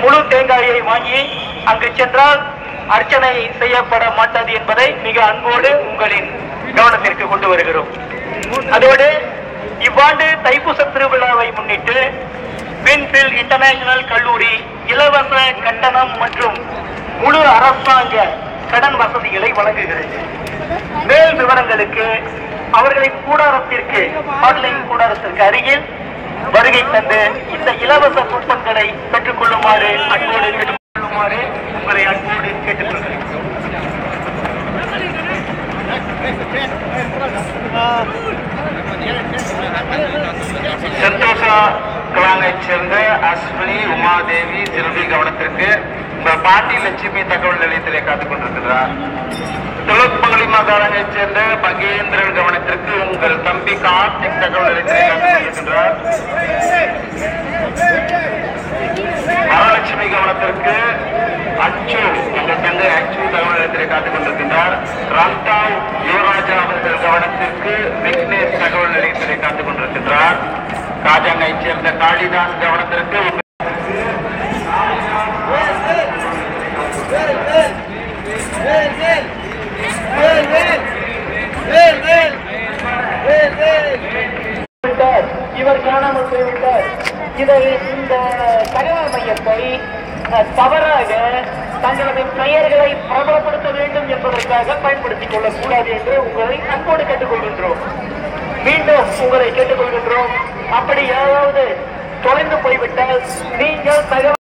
முழு தேங்காயை வாங்கி அங்கு சென்றால் அர்ச்சனை செய்யப்பட மாட்டாது என்பதை மிக அன்போடு உங்களின் கவனத்திற்கு கொண்டு வருகிறோம். அதோடு இவ்வாண்டு தைப்பூச திருவிழாவை முன்னிட்டு வின்ஃபீல்ட் இன்டர்நேஷனல் கல்லூரி இலவச கட்டணம் மற்றும் முழு அரசாங்க கடன் வசதிகளை வழங்குகிறது. மேல் விவரங்களுக்கு அவர்களின் கூடாரத்திற்கு ஆன்லைன் கூடாரத்திற்கு அருகில் வருகை தந்து இந்த இலவச கூப்பன்களை பெற்றுக் கொள்ளுமாறு உங்களை அன்போடு கேட்டுக்கொள்கிறேன். சந்தோஷா கலாங்கைச் சேர்ந்த அஸ்வினி உமாதேவி சிறுமி கவனத்திற்கு உங்கள் பாட்டி லட்சுமி தகவல் நிலையத்திலே காத்துக் கொண்டிருக்கிறார். துளப்பங்கலி மகாராஜைச் சேர்ந்த பகேந்திரன் கவனத்திற்கு உங்கள் தம்பி கார்த்திக் தகவல் நிலையத்திலே காத்துக் கொண்டிருக்கின்றார். மகாலட்சுமி கவனத்திற்கு அச்சு எங்கள் தங்கை அச்சு தகவல் நிலையத்திலே காத்துக் கொண்டிருக்கின்றார். ராம்தாவ் யுவராஜா அவர்கள் கவனத்திற்கு விக்னேஷ் தகவல் நிலையத்திலே காத்துக் கொண்டிருக்கின்றார். காஜாங்கைச் சேர்ந்த காளிதாஸ் கவனத்திற்கு இவர் காணாமல் போய்விட்டார். இந்த தகவல் மையத்தை தவறாக தங்களது பெயர்களை பிரபலப்படுத்த வேண்டும் என்பதற்காக பயன்படுத்திக் கொள்ளக்கூடாது என்று உங்களை அன்போடு கேட்டுக்கொள்கின்றோம். மீண்டும் உங்களை கேட்டுக்கொள்கின்றோம். அப்படி ஏதாவது தொலைந்து போய்விட்டால் நீங்கள் தகவல்